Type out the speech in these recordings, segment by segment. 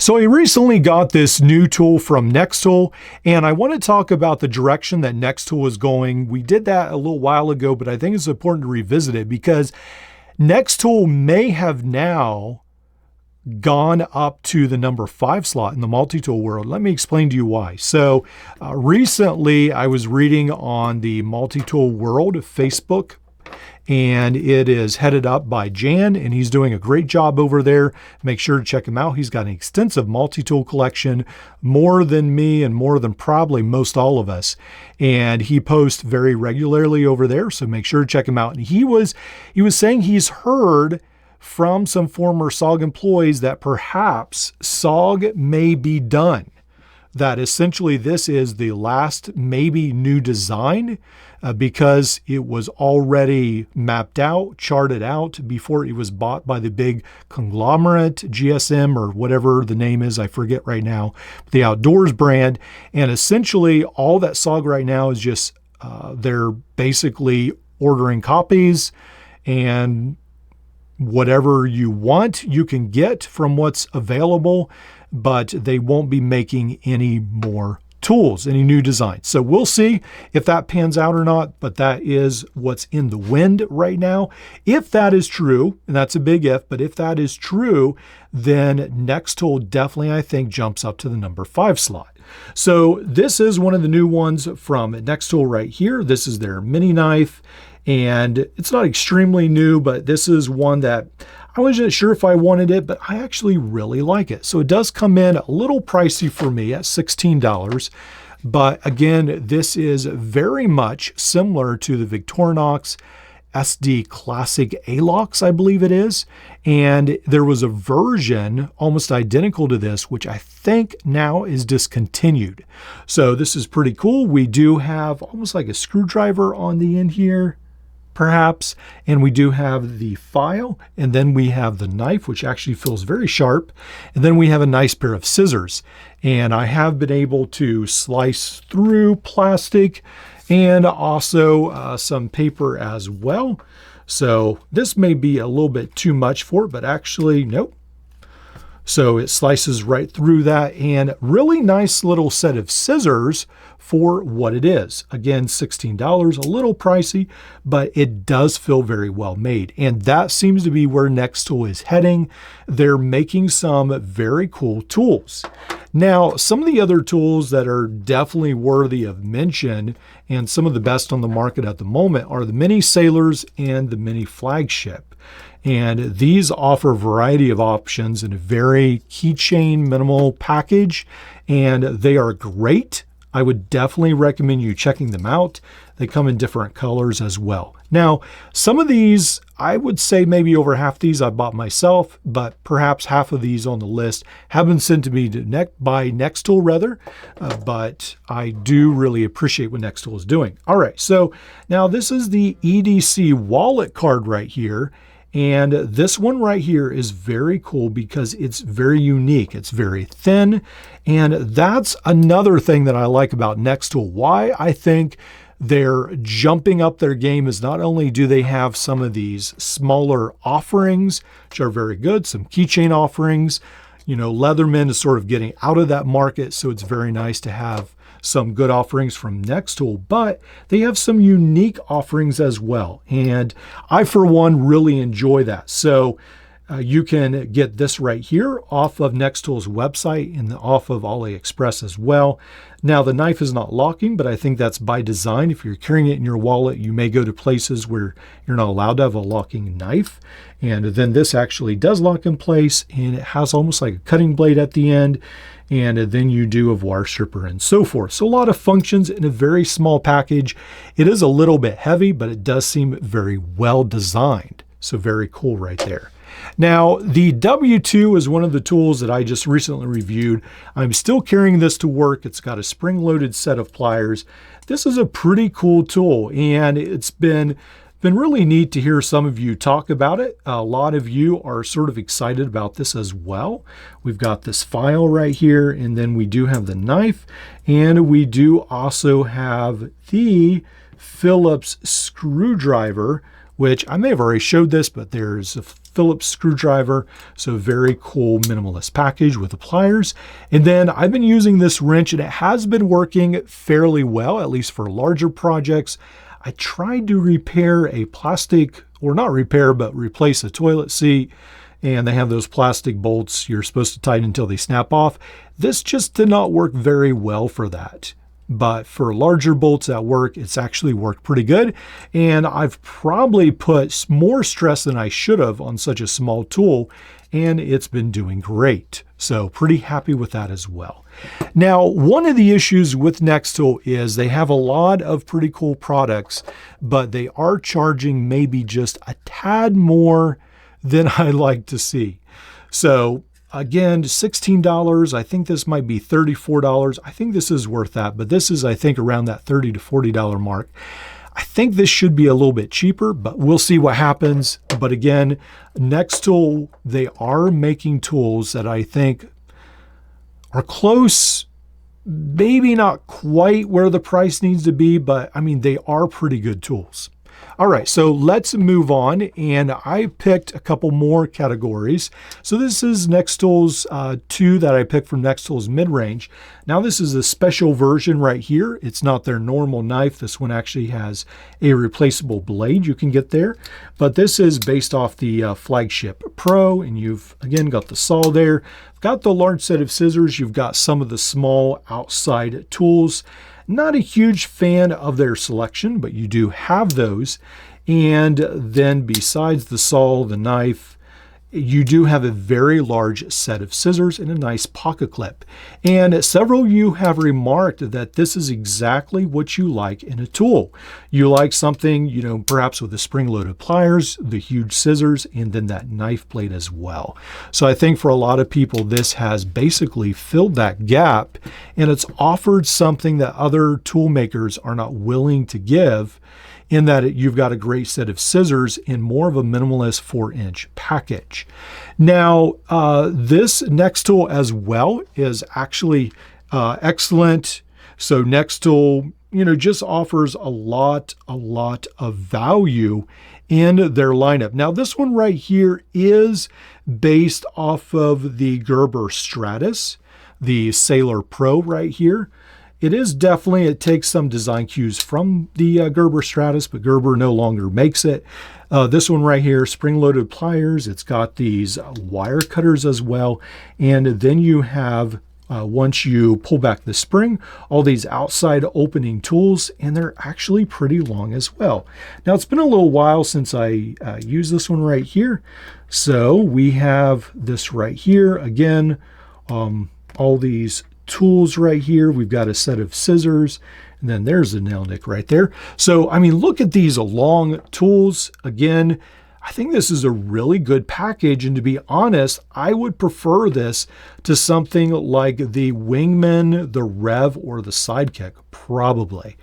So I recently got this new tool from Nextool, and I want to talk about the direction that Nextool is going. We did that a little while ago, but I think it's important to revisit it because Nextool may have now gone up to the number 5 slot in the multi-tool world. Let me explain to you why. So recently I was reading on the multi-tool world Facebook, and it is headed up by Jan, and he's doing a great job over there. Make sure to check him out. He's got an extensive multi-tool collection, more than me and more than probably most all of us. And he posts very regularly over there, so make sure to check him out. And he was saying he's heard from some former SOG employees that perhaps SOG may be done. That essentially this is the last maybe new design because it was already mapped out, charted out before it was bought by the big conglomerate, GSM or whatever the name is, I forget right now, the Outdoors brand. And essentially all that SOG right now is just they're basically ordering copies, and whatever you want you can get from what's available, but they won't be making any more tools, any new designs. So we'll see if that pans out or not, but that is what's in the wind right now. If that is true, and that's a big if, but if that is true, then Nextool definitely, I think, jumps up to the number 5 slot. So this is one of the new ones from Nextool right here. This is their mini knife, and it's not extremely new, but this is one that I wasn't sure if I wanted it, but I actually really like it. So it does come in a little pricey for me at $16. But again, this is very much similar to the Victorinox SD Classic A-Locks, I believe it is. And there was a version almost identical to this, which I think now is discontinued. So this is pretty cool. We do have almost like a screwdriver on the end here, perhaps, and we do have the file, and then we have the knife, which actually feels very sharp, and then we have a nice pair of scissors. And I have been able to slice through plastic and also some paper as well. So this may be a little bit too much for it, but actually, nope. So it slices right through that, and really nice little set of scissors for what it is. Again, $16, a little pricey, but it does feel very well made. And that seems to be where Nextool is heading. They're making some very cool tools. Now, some of the other tools that are definitely worthy of mention and some of the best on the market at the moment are the Mini Sailors and the Mini Flagship. And these offer a variety of options in a very keychain minimal package, and they are great. I would definitely recommend you checking them out. They come in different colors as well. Now, some of these, I would say maybe over half these I bought myself, but perhaps half of these on the list have been sent to me by Nextool rather, but I do really appreciate what Nextool is doing. All right, so now this is the EDC wallet card right here. And this one right here is very cool because it's very unique. It's very thin. And that's another thing that I like about Nextool. Why I think they're jumping up their game is not only do they have some of these smaller offerings, which are very good, some keychain offerings. You know, Leatherman is sort of getting out of that market, so it's very nice to have some good offerings from Nextool, but they have some unique offerings as well. And I, for one, really enjoy that. So you can get this right here off of Nextool's website and off of AliExpress as well. Now, the knife is not locking, but I think that's by design. If you're carrying it in your wallet, you may go to places where you're not allowed to have a locking knife. And then this actually does lock in place, and it has almost like a cutting blade at the end. And then you do a wire stripper and so forth. So a lot of functions in a very small package. It is a little bit heavy, but it does seem very well designed. So very cool right there. Now, the W2 is one of the tools that I just recently reviewed. I'm still carrying this to work. It's got a spring-loaded set of pliers. This is a pretty cool tool, and it's been really neat to hear some of you talk about it. A lot of you are sort of excited about this as well. We've got this file right here, and then we do have the knife, and we do also have the Phillips screwdriver, which I may have already showed this, but there's a Phillips screwdriver. So very cool minimalist package with the pliers. And then I've been using this wrench and it has been working fairly well, at least for larger projects. I tried to repair a plastic, or not repair, but replace a toilet seat. And they have those plastic bolts you're supposed to tighten until they snap off. This just did not work very well for that. But for larger bolts at work, it's actually worked pretty good. And I've probably put more stress than I should have on such a small tool, and it's been doing great. So pretty happy with that as well. Now, one of the issues with Nextool is they have a lot of pretty cool products, but they are charging maybe just a tad more than I like to see. So again, $16. I think this might be $34. I think this is worth that, but this is, I think, around that $30 to $40 mark. I think this should be a little bit cheaper, but we'll see what happens. But again, Nextool, they are making tools that I think are close, maybe not quite where the price needs to be, but I mean, they are pretty good tools. All right, so let's move on, and I picked a couple more categories. So this is Nextool's 2 that I picked from Nextool's mid-range. Now this is a special version right here. It's not their normal knife. This one actually has a replaceable blade you can get there, but this is based off the Flagship Pro, and you've, again, got the saw there. Got the large set of scissors. You've got some of the small outside tools. Not a huge fan of their selection, but you do have those. And then besides the saw, the knife, you do have a very large set of scissors and a nice pocket clip. And several of you have remarked that this is exactly what you like in a tool. You like something, you know, perhaps with the spring-loaded pliers, the huge scissors, and then that knife blade as well. So I think for a lot of people, this has basically filled that gap, and it's offered something that other tool makers are not willing to give, in that you've got a great set of scissors in more of a minimalist 4-inch package. Now, this Nextool as well is actually excellent. So Nextool, you know, just offers a lot of value in their lineup. Now, this one right here is based off of the Gerber Stratus, the Sailor Pro right here. It is definitely, it takes some design cues from the Gerber Stratus, but Gerber no longer makes it. This one right here, spring-loaded pliers. It's got these wire cutters as well. And then you have, once you pull back the spring, all these outside opening tools, and they're actually pretty long as well. Now, it's been a little while since I used this one right here. So we have this right here. Again, all these tools right here. We've got a set of scissors, and then there's the nail nick right there. So, I mean, look at these long tools. Again, I think this is a really good package, and to be honest, I would prefer this to something like the Wingman, the Rev, or the Sidekick, probably,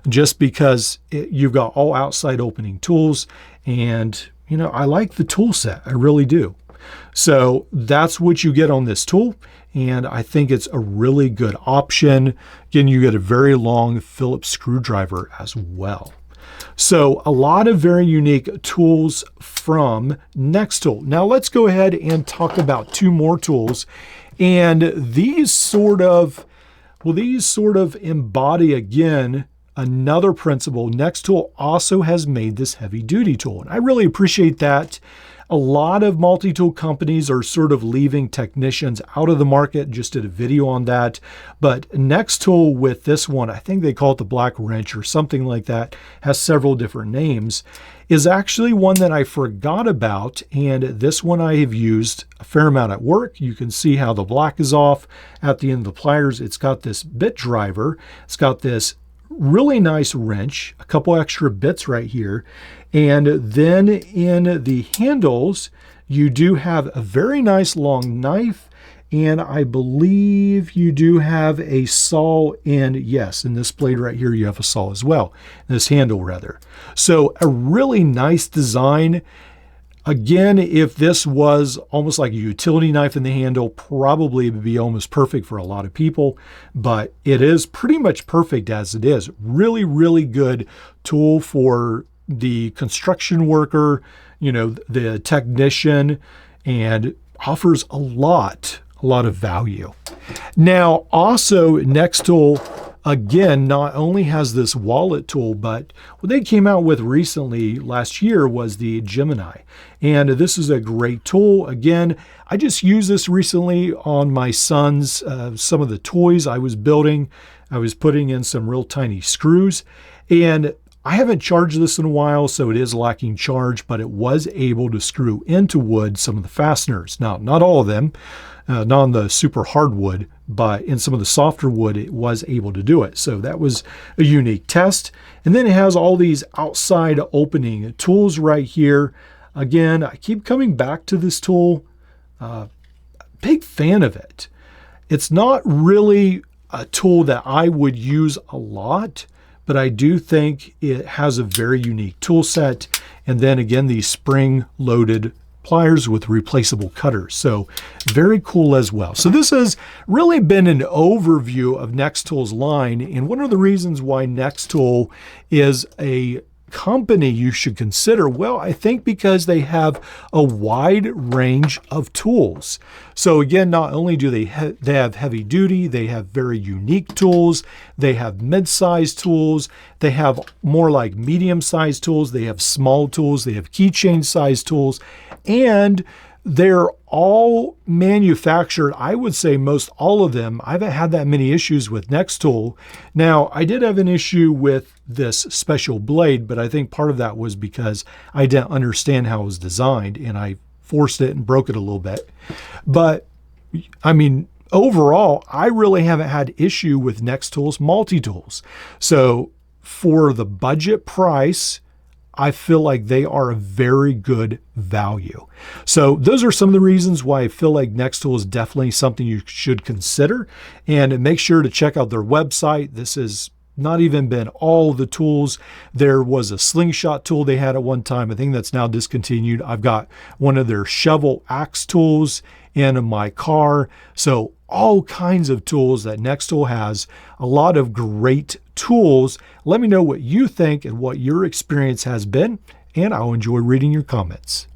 just because you've got all outside opening tools, and, you know, I like the tool set. I really do. So that's what you get on this tool, and I think it's a really good option. Again, you get a very long Phillips screwdriver as well. So a lot of very unique tools from Nextool. Now let's go ahead and talk about 2 more tools, and these sort of embody, again, another principle. Nextool also has made this heavy duty tool, and I really appreciate that. A lot of multi-tool companies are sort of leaving technicians out of the market. Just did a video on that. But Nextool with this one, I think they call it the Black Wrench or something like that, has several different names, is actually one that I forgot about. And this one I have used a fair amount at work. You can see how the black is off at the end of the pliers. It's got this bit driver. It's got this really nice wrench, a couple extra bits right here. And then in the handles, you do have a very nice long knife, and I believe you do have a saw, and yes, in this blade right here, you have a saw as well, this handle rather. So a really nice design. Again, if this was almost like a utility knife in the handle, probably it would be almost perfect for a lot of people, but it is pretty much perfect as it is. Really, really good tool for the construction worker, the technician, and offers a lot of value. Now, also Nextool, again, not only has this wallet tool, but what they came out with recently last year was the Gemini. And this is a great tool. Again, I just used this recently on my son's, some of the toys I was building. I was putting in some real tiny screws, and I haven't charged this in a while, so it is lacking charge, but it was able to screw into wood some of the fasteners. Now, not all of them, not on the super hard wood, but in some of the softer wood, it was able to do it. So that was a unique test. And then it has all these outside opening tools right here. Again, I keep coming back to this tool. Big fan of it. It's not really a tool that I would use a lot, but I do think it has a very unique tool set. And then again, these spring-loaded pliers with replaceable cutters. So very cool as well. So this has really been an overview of Nextool's line. And one of the reasons why Nextool is a company you should consider, well, I think because they have a wide range of tools. So again, not only do they have heavy duty, they have very unique tools, they have mid-sized tools, they have more like medium-sized tools, they have small tools, they have keychain sized tools, and they're all manufactured, I would say most all of them. I haven't had that many issues with Nextool. Now, I did have an issue with this special blade, but I think part of that was because I didn't understand how it was designed, and I forced it and broke it a little bit. But I mean, overall, I really haven't had issue with Nextool's multi-tools. So for the budget price, I feel like they are a very good value. So those are some of the reasons why I feel like Nextool is definitely something you should consider. And make sure to check out their website. This has not even been all the tools. There was a slingshot tool they had at one time. I think that's now discontinued. I've got one of their shovel axe tools in my car. So all kinds of tools that Nextool has, a lot of great tools. Let me know what you think and what your experience has been, and I'll enjoy reading your comments.